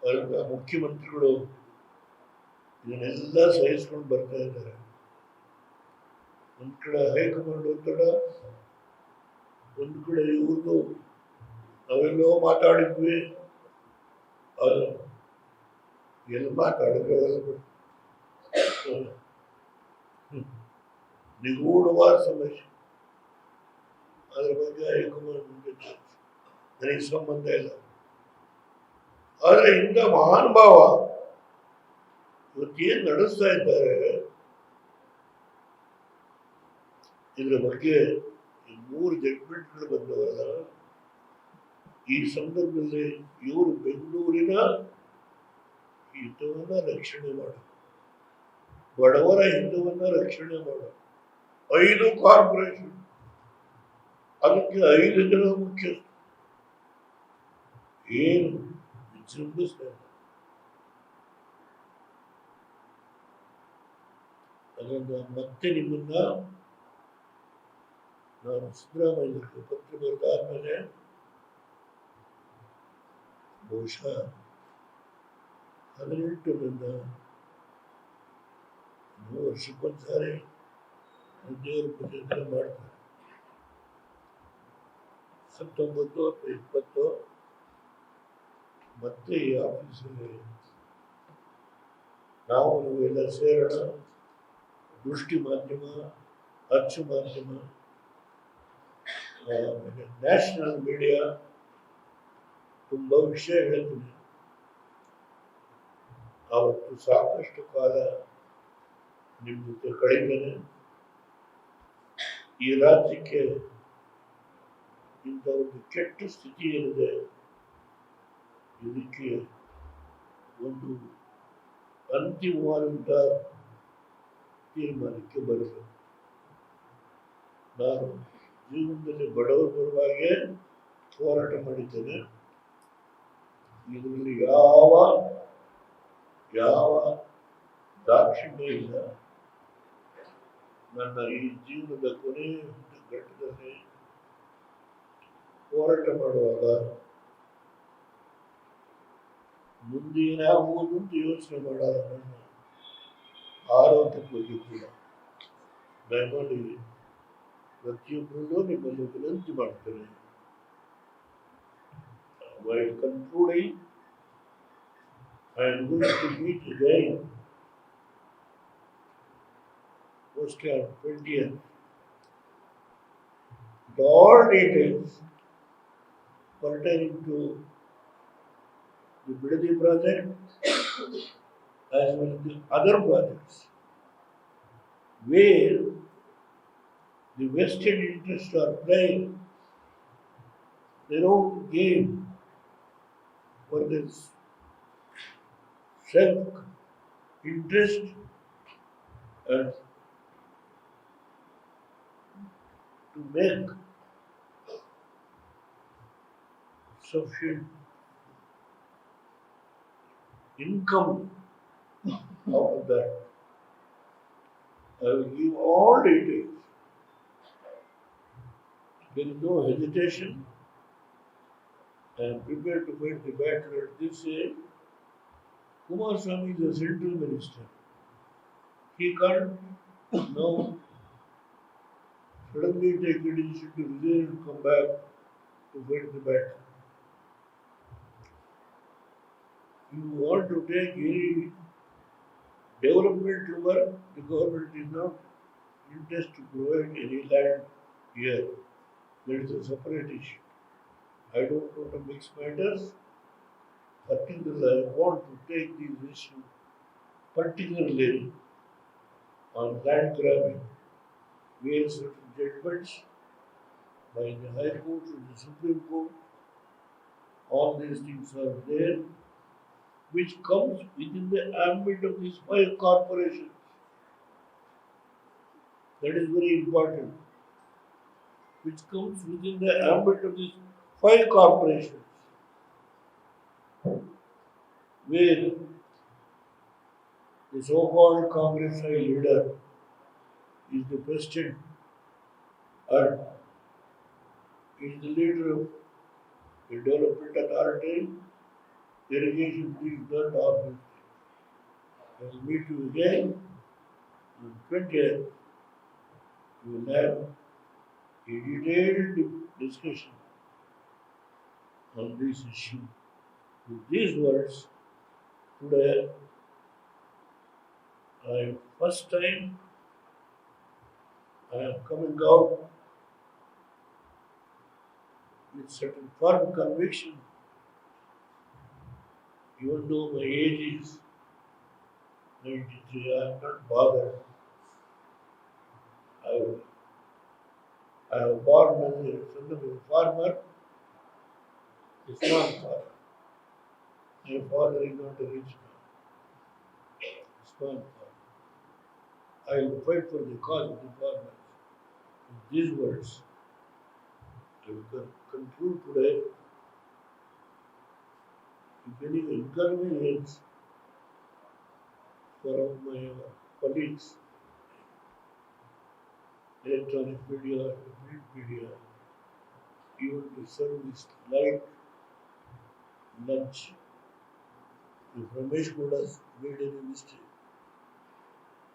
ಅದರಿಂದ ಮುಖ್ಯಮಂತ್ರಿಗಳು ಇದನ್ನೆಲ್ಲ ಸಹಿಸ್ಕೊಂಡು ಬರ್ತಾ ಇದ್ದಾರೆ. ಒಂದ್ ಕಡೆ ಹೈಕಮಾಂಡ್ ಒತ್ತಡ, ಒಂದ್ ಕಡೆ ಇವ್ರದ್ದು ನಾವೆಲ್ಲೋ ಮಾತಾಡಿದ್ವಿ, ಅದು ಎಲ್ಲಿ ಮಾತಾಡಿದ್ರೆ ನಿಗೂಢವಾದ ಸಮಸ್ಯೆ. ಅದ್ರ ಬಗ್ಗೆ ಹೈಕಮಾಂಡ್ ನನಗೆ ಸಂಬಂಧ ಇಲ್ಲ. ಆದ್ರೆ ಇಂಥ ಮಹಾನ್ ಭಾವ ಇವತ್ತೇನ್ ನಡೆಸ್ತಾ ಇದ್ದಾರೆ, ಇದ್ರ ಬಗ್ಗೆ 3 ಜಡ್ಜ್ಮೆಂಟ್ಗಳು ಬಂದವಲ್ಲ. ಈ ಸಂದರ್ಭದಲ್ಲಿ ಇವರು ಬೆಂಗಳೂರಿನ ಹಿತವನ್ನ ರಕ್ಷಣೆ ಮಾಡ, ಬಡವರ ಹಿತವನ್ನ ರಕ್ಷಣೆ ಮಾಡ 5 ಕಾರ್ಪೊರೇಷನ್, ಅದಕ್ಕೆ 5 ಜನ ಮುಖ್ಯಸ್ಥರು ಏನು ವಿಜೃಂಭಿಸ್ತಾರೆ. ಅದರಿಂದ ಮತ್ತೆ ನಿಮ್ಮನ್ನ ನಾನು ಸಿದ್ದರಾಮಯ್ಯರಿಗೆ ಪತ್ರ ಬರೆದಾದ್ಮೇಲೆ ಬಹುಶಃ 18ರಿಂದ ವರ್ಷಕ್ಕೊಂದ್ಸಾರಿ ದೇವರ ಪೂಜೆ ಮಾಡ್ತಾರೆ. 19 ಅಥವಾ 20 ಮತ್ತೆ ಈ ಆಫೀಸಲ್ಲಿ ನಾವು ನೀವೆಲ್ಲ ಸೇರೋಣ. ದೃಷ್ಟಿ ಮಾಧ್ಯಮ, ಅಚ್ಚು ಮಾಧ್ಯಮ, ನ್ಯಾಷನಲ್ ಮೀಡಿಯಾ ತುಂಬ ವಿಷಯ ಹೇಳ್ತೀನಿ. ಆವತ್ತು ಸಾಕಷ್ಟು ಕಾಲ ನಿಮ್ಮ ಜೊತೆ ಕಳೀತೇನೆ. ಈ ರಾಜ್ಯಕ್ಕೆ ಇಂಥ ಒಂದು ಕೆಟ್ಟ ಸ್ಥಿತಿ ಏನಿದೆ, ಇದಕ್ಕೆ ಒಂದು ಅಂತಿಮವಾದಂಥ ತೀರ್ಮಾನಕ್ಕೆ ಬರಬೇಕು. ನಾನು ಜೀವನದಲ್ಲಿ ಬಡವರ ಪರವಾಗಿ ಹೋರಾಟ ಮಾಡಿದ್ದೇನೆ. ಇದರಲ್ಲಿ ಯಾವ ದಾಕ್ಷಿಣ್ಯ ಇಲ್ಲ. ನನ್ನ ಈ ಜೀವನದ ಕೊನೆಯ ಘಟ್ಟದಲ್ಲಿ ಹೋರಾಟ ಮಾಡುವಾಗ ಮುಂದೆ ಏನಾಗುವುದು ಅಂತ ಯೋಚನೆ ಮಾಡಾಗ ನನ್ನ ಆರೋಗ್ಯದ ಬಗ್ಗೆ ಕೂಡ ದಯಮಾಡಿ ಪ್ರತಿಯೊಬ್ಬರಲ್ಲೂ ನಿಮ್ಮಲ್ಲಿ ವಿನಂತಿ ಮಾಡ್ತೇನೆ. While concluding, I am going to meet again mostly on 20th. With all details pertaining to the Bidadi project as well as the other projects where the vested interests are playing their own game for this self-interest and to make sufficient income out of that. I will give all details. There is no hesitation. I am prepared to fight the battle at this age. Kumaraswamy is a central minister. He can't now suddenly take a decision to resign and come back to fight the battle. You want to take any developmental work, the government is not interested to provide any land here. That is a separate issue. I don't want to mix matters. Particularly, I want to take these issues, particularly on land grabbing, where certain judgments by the High Court and the Supreme Court, all these things are there, which comes within the ambit of these 5 corporations. That is very important. Which comes within the ambit of these 5 corporations, where the so-called Congress leader is the president and is the leader of the development authority irrigation is not all these things. I will meet you again on 20th. We will have a detailed discussion on this issue. With these words, today first time I am coming out with certain firm conviction, even though my age is 93, I am not bothered. I have born as a son of a farmer, a small farmer. My father is not a rich man, a small farmer. I will fight for the cause of the farmers. With these words, I will conclude today. If any inconvenience for my colleagues, electronic media, print media, even to serve this light lunch, if Ramesh Gowda made any mistake,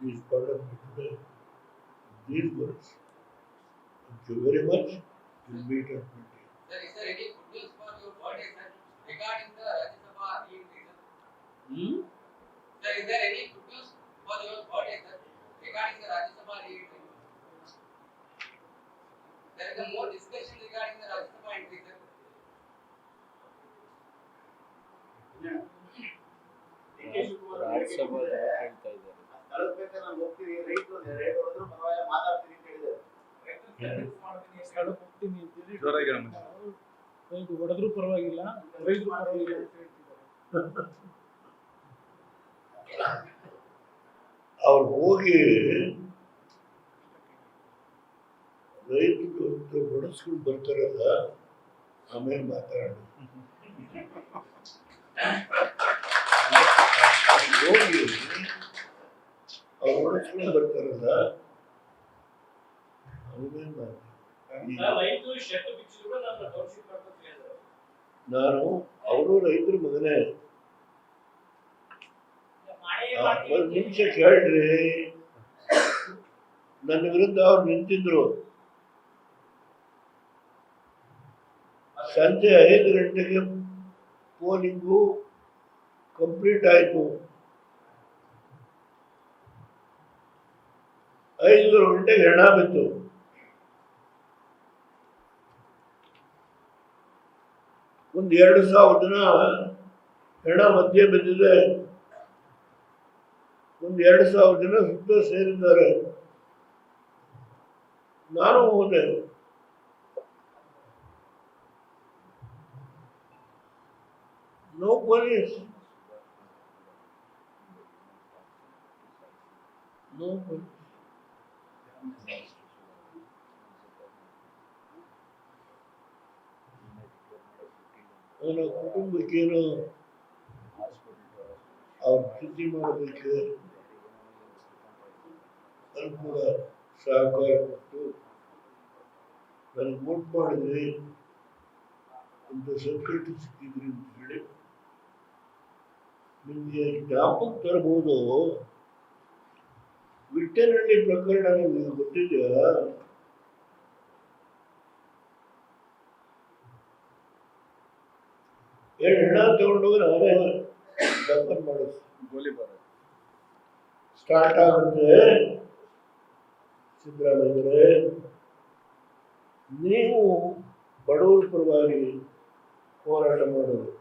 please pardon me today. These words. Thank you very much. We'll meet at 20. Sir, is there any good news for your birthday, sir, regarding the Rajya Sabha re-entry, sir? Sir, is there any good news for your birthday, sir, regarding the Rajya Sabha re-entry? There is a more discussion regarding the Rajya Sabha entry, sir. Rajya Sabha ಹೇಳ್ತಾ ಇದ್ದಾರೆ. ನಾನು ಹೋಗ್ತೀನಿ right ಹೊಡೆದ್ರು ಪರವಾಗಿಲ್ಲ ಮಾತಾಡ್ತೀನಿ ಅಂತ ಹೇಳಿದ್ದಾರೆ. ಸ್ಥಳಕ್ಕೆ ಹೋಗ್ತೀನಿ ಅಂತೇಳಿ ರೈತ ಹೊಡೆದ್ರು ಪರವಾಗಿಲ್ಲ, ರೈತರು ಪರವಾಗಿಲ್ಲ ಅಂತ ಹೇಳ್ತಿದ್ದಾರೆ. ಅವ್ರು ಹೋಗಿ ರೈತರು ಹೊಡೆಸ್ಕೊಂಡು ಬರ್ತಾರಲ್ಲ, ಆಮೇಲೆ ಮಾತಾಡೋಣ. ಹೋಗಿ ಅವ್ರು ಹೊಡೆಸ್ಕೊಂಡು ಬರ್ತಾರಲ್ಲ, ಆಮೇಲೆ ಮಾತಾಡ. ನಾನು ಅವರು ರೈತರ ಮಗನೇ. ಒಂದು ನಿಮಿಷ ಕೇಳ್ರಿ, ನನ್ನ ವಿರುದ್ಧ ಅವ್ರು ನಿಂತಿದ್ರು. ಸಂಜೆ 5 ಗಂಟೆಗೆ ಪೋಲಿಂಗು ಕಂಪ್ಲೀಟ್ ಆಯಿತು. 5 ಗಂಟೆಗೆ ಹೆಣ ಬಿತ್ತು. ಒಂದು 2,000 ಜನ ಹೆಣ ಮಧ್ಯೆ ಬಿದ್ದಿದೆ. ಒಂದು 2,000 ಜನ ಸುತ್ತ ಸೇರಿದ್ದಾರೆ. ನಾನು ಹೋದೆ. No police, no police. ನನ್ನ ಕುಟುಂಬಕ್ಕೇನು ಅವ್ರ ಸ್ಥಿತಿ ಮಾಡೋದಕ್ಕೆ ಅನುಕೂಲ ಸಹಕಾರ ಕೊಟ್ಟು ನನಗೆ ವೋಟ್ ಮಾಡಿದ್ರಿ ಅಂತ ಸಂಕಟ ಸಿಕ್ಕಿದ್ರಿ ಅಂತ ಹೇಳಿ ನಿಮಗೆ ಜ್ಞಾಪಕ ತರಬಹುದು. ವಿಟ್ಟನಹಳ್ಳಿ ಪ್ರಕರಣ ನಿಮಗೆ ಗೊತ್ತಿದೆಯಾ? ಎರಡು ಹೆಣ ತಗೊಂಡೋಗಿ ನಾನೇ ದಫನ್ ಮಾಡಿಸ್ ಗೋಲಿಬಾರ್ ಸ್ಟಾರ್ಟ್ ಆಗುತ್ತೆ. ಸಿದ್ದರಾಮಯ್ಯರೇ, ನೀವು ಬಡವರ ಪರವಾಗಿ ಹೋರಾಟ ಮಾಡೋದು,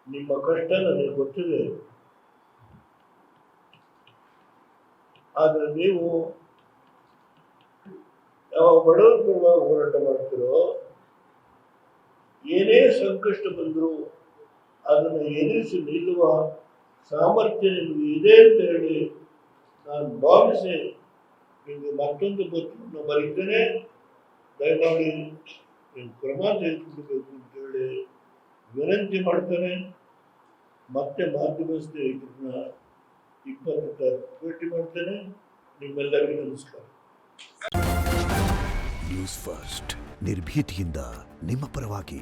ನಿಮ್ಮ ಕಷ್ಟ ನನಗೆ ಗೊತ್ತಿದೆ. ಆದರೆ ನೀವು ಯಾವ ಬಡವರ ಪರವಾಗಿ ಹೋರಾಟ ಮಾಡ್ತೀರೋ, ಏನೇ ಸಂಕಷ್ಟ ಬಂದರೂ ಅದನ್ನು ಎದುರಿಸಿ ನಿಲ್ಲುವ ಸಾಮರ್ಥ್ಯ ನಿಮಗೆ ಇದೆ ಅಂತ ಹೇಳಿ ನಾನು ಭಾವಿಸಿ ನಿಮಗೆ ಮತ್ತೊಂದು ಪತ್ರವನ್ನು ಬರೀತೇನೆ. ದಯಮಾಡಿ ನೀವು ಕ್ರಮ ತೆಗೆದುಕೊಳ್ಬೇಕು ಅಂತ ಹೇಳಿ ವಿನಂತಿ ಮಾಡ್ತೇನೆ. ಮತ್ತೆ ಮಾಧ್ಯಮ ಸ್ನೇಹಿತರನ್ನ 20 ಭೇಟಿ ಮಾಡ್ತೇನೆ. ನಿಮ್ಮೆಲ್ಲರಿಗೂ ನಮಸ್ಕಾರ. ನ್ಯೂಸ್ ಫಸ್ಟ್ ನಿರ್ಭೀತಿಯಿಂದ ನಿಮ್ಮ ಪರವಾಗಿ.